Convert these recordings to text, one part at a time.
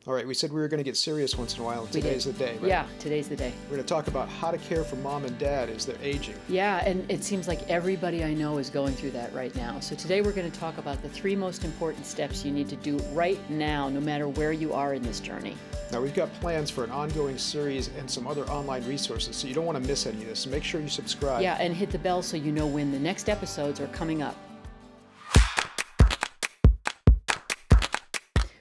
All right, we said we were going to get serious once in a while, and today's the day, right? Yeah, today's the day. We're going to talk about how to care for mom and dad as they're aging. Yeah, and it seems like everybody I know is going through that right now. So today we're going to talk about the 3 most important steps you need to do right now, no matter where you are in this journey. Now, we've got plans for an ongoing series and some other online resources, so you don't want to miss any of this. So make sure you subscribe. Yeah, and hit the bell so you know when the next episodes are coming up.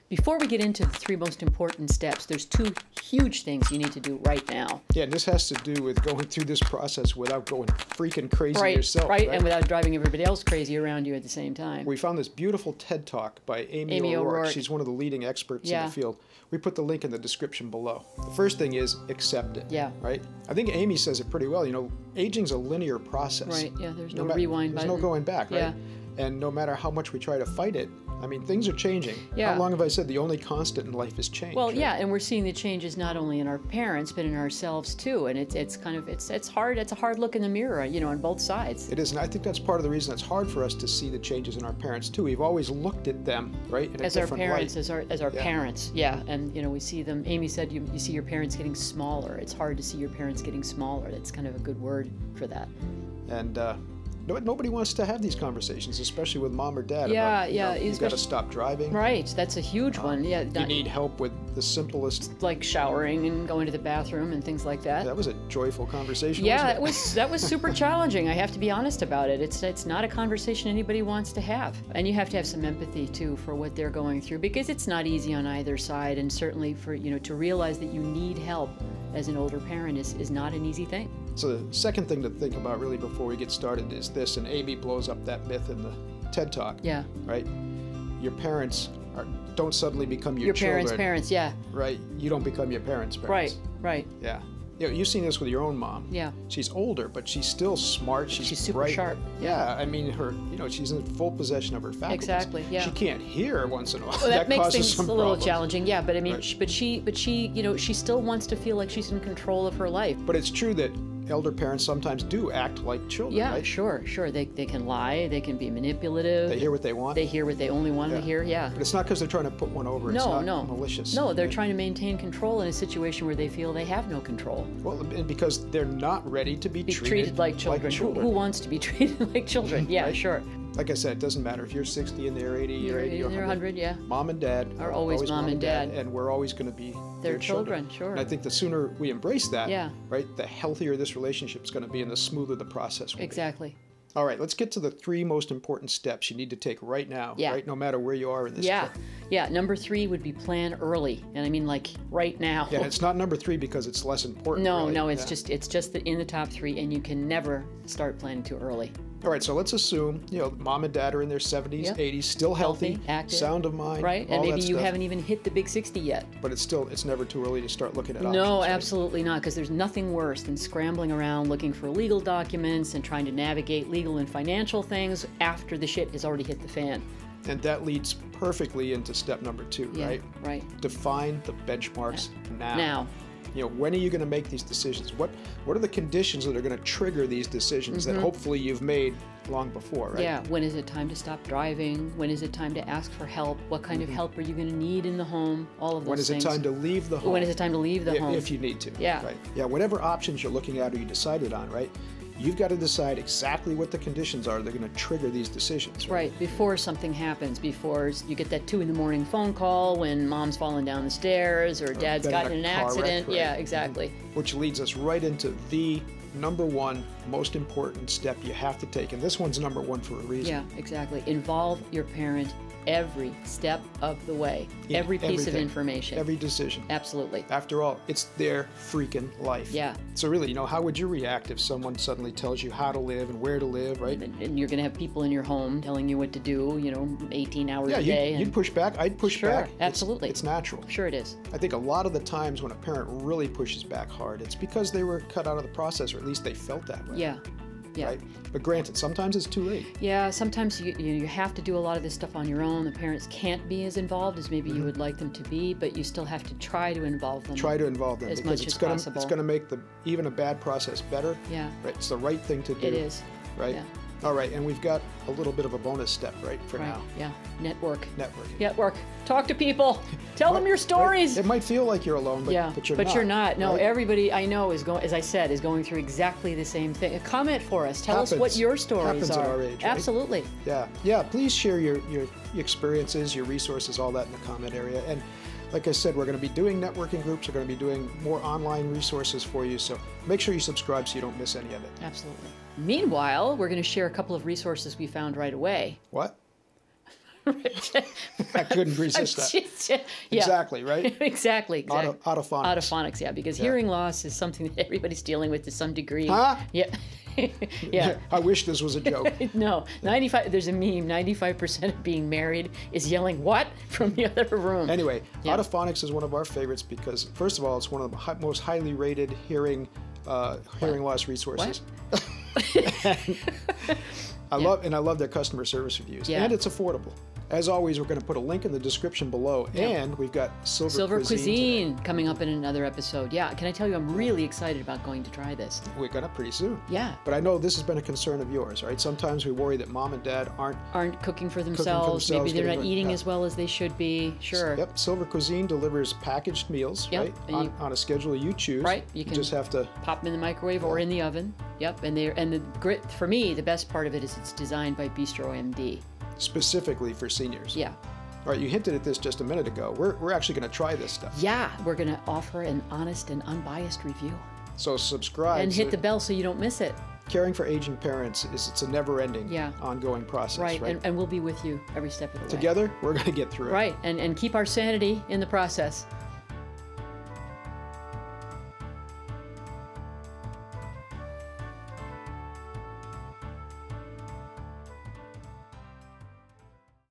Before we get into the 3 most important steps, there's 2 huge things you need to do right now. Yeah, and this has to do with going through this process without going freaking crazy yourself. Right, and without driving everybody else crazy around you at the same time. We found this beautiful TED Talk by Amy O'Rourke. She's one of the leading experts in the field. We put the link in the description below. The first thing is accept it. Yeah. Right? I think Amy says it pretty well. You know, aging's a linear process. Right, yeah, there's no rewind button. There's no going back, right? Yeah. And no matter how much we try to fight it, I mean, things are changing. Yeah. How long have I said the only constant in life is change? Well, right? yeah, and we're seeing the changes not only in our parents, but in ourselves too. And it's hard. It's a hard look in the mirror, you know, on both sides. It is, and I think that's part of the reason it's hard for us to see the changes in our parents too. We've always looked at them, right, in a different light. As our parents, yeah. And you know, we see them. Amy said you see your parents getting smaller. It's hard to see your parents getting smaller. That's kind of a good word for that. And nobody wants to have these conversations, especially with mom or dad. Yeah, about, you've got to stop driving. Right, that's a huge one. Yeah, you need help with the simplest, like showering and going to the bathroom and things like that. That was a joyful conversation. Yeah, wasn't it? that was super challenging. I have to be honest about it. It's not a conversation anybody wants to have, and you have to have some empathy too for what they're going through, because it's not easy on either side, and certainly for to realize that you need help as an older parent is not an easy thing. So the second thing to think about really before we get started is this, and Amy blows up that myth in the TED Talk. Yeah. Right? Your parents don't suddenly become your children. Your parents, yeah. Right? You don't become your parents' parents. Right. Yeah. You know, you've seen this with your own mom. Yeah. She's older, but she's still smart. She's super bright. sharp. Yeah. I mean, she's in full possession of her faculties. Exactly. Yeah. She can't hear once in a while. Well, that makes things some a little problems. challenging. Yeah, but I mean, Right. but she still wants to feel like she's in control of her life. But it's true that elder parents sometimes do act like children, Yeah, right? sure. They can lie. They can be manipulative. They hear what they want. They hear what they only want to hear. Yeah. But it's not because they're trying to put one over. It's not malicious. No, they're trying to maintain control in a situation where they feel they have no control. Well, and because they're not ready to be treated like children. Who wants to be treated like children? Yeah, right? Sure. Like I said, it doesn't matter if you're 60 and they're 80, you're 80, you're 100. Yeah. Mom and dad are always mom and dad, and we're always going to be their children. Sure. And I think the sooner we embrace that, yeah. right, the healthier this relationship is going to be, and the smoother the process will be. Exactly. All right, let's get to the 3 most important steps you need to take right now, right, no matter where you are in this trip. Yeah. Number 3 would be plan early, and I mean like right now. Yeah, it's not number 3 because it's less important. No, it's just in the top 3, and you can never start planning too early. All right, so let's assume, mom and dad are in their 70s, 80s, still healthy, active, sound of mind, right? And maybe you haven't even hit the big 60 yet. But it's never too early to start looking at options. No, absolutely not, because there's nothing worse than scrambling around looking for legal documents and trying to navigate legal and financial things after the shit has already hit the fan. And that leads perfectly into step number 2, right? Right. Define the benchmarks now. Now. When are you going to make these decisions? What are the conditions that are going to trigger these decisions that hopefully you've made long before, right? Yeah. When is it time to stop driving? When is it time to ask for help? What kind of help are you going to need in the home? All of those things. When is it time to leave the home? When is it time to leave the home? If you need to. Yeah. Right. Yeah. Whatever options you're looking at or you decided on, right? You've got to decide exactly what the conditions are that are going to trigger these decisions. Right, before something happens, before you get that 2 a.m. phone call when mom's falling down the stairs or dad's gotten in an accident. Wreck, right? Yeah, exactly. Which leads us right into the number 1 most important step you have to take. And this one's number 1 for a reason. Yeah, exactly. Involve your parent every step of the way, every piece of information. Every decision. Absolutely. After all, it's their freaking life. Yeah. So really, how would you react if someone suddenly tells you how to live and where to live, right? And you're going to have people in your home telling you what to do, 18 hours a day. Yeah, you'd push back. I'd push back. Sure, absolutely. It's natural. Sure it is. I think a lot of the times when a parent really pushes back hard, it's because they were cut out of the process, or at least they felt that way. Yeah. Yeah. Right? But granted, sometimes it's too late. Yeah, sometimes you have to do a lot of this stuff on your own. The parents can't be as involved as maybe you would like them to be, but you still have to try to involve them. Try to involve them as much as possible. It's going to make even a bad process better. Yeah. Right? It's the right thing to do. It is. Right? Yeah. All right, and we've got a little bit of a bonus step, right, for now. Yeah, networking. Network. Talk to people. Tell them your stories. It might feel like you're alone, but, you're not. But you're not. No, right? Everybody I know is going, as I said, is going through exactly the same thing. Comment for us. Tell us what your stories are. Happens at our age, right? Absolutely. Yeah. Please share your experiences, your resources, all that in the comment area. And like I said, we're going to be doing networking groups. We're going to be doing more online resources for you. So make sure you subscribe so you don't miss any of it. Absolutely. Meanwhile, we're going to share a couple of resources we found right away. What? I couldn't resist that. Exactly, right? Exactly. Autophonics. Autophonics, yeah, because hearing loss is something that everybody's dealing with to some degree. Huh? Yeah. Yeah. I wish this was a joke. No, 95. There's a meme. 95% of being married is yelling "what" from the other room. Anyway, Autophonics is one of our favorites because, first of all, it's one of the most highly rated hearing loss resources. I love their customer service reviews, and it's affordable. As always, we're going to put a link in the description below, and we've got Silver Cuisine coming up in another episode. Yeah, can I tell you, I'm really excited about going to try this. We're going to pretty soon. Yeah. But I know this has been a concern of yours, right? Sometimes we worry that mom and dad aren't cooking for themselves. Maybe they're not eating as well as they should be. Sure. Yep. Silver Cuisine delivers packaged meals, right? On a schedule you choose. Right. You can just have to pop them in the microwave or in the oven. Yep. And the grit for me, the best part of it is it's designed by Bistro MD. Specifically for seniors. Yeah. All right, you hinted at this just a minute ago. We're actually going to try this stuff. Yeah, we're going to offer an honest and unbiased review. So subscribe. And hit the bell so you don't miss it. Caring for aging parents it's a never-ending, ongoing process. Right, and we'll be with you every step of the way. Together, we're going to get through it. Right, and keep our sanity in the process.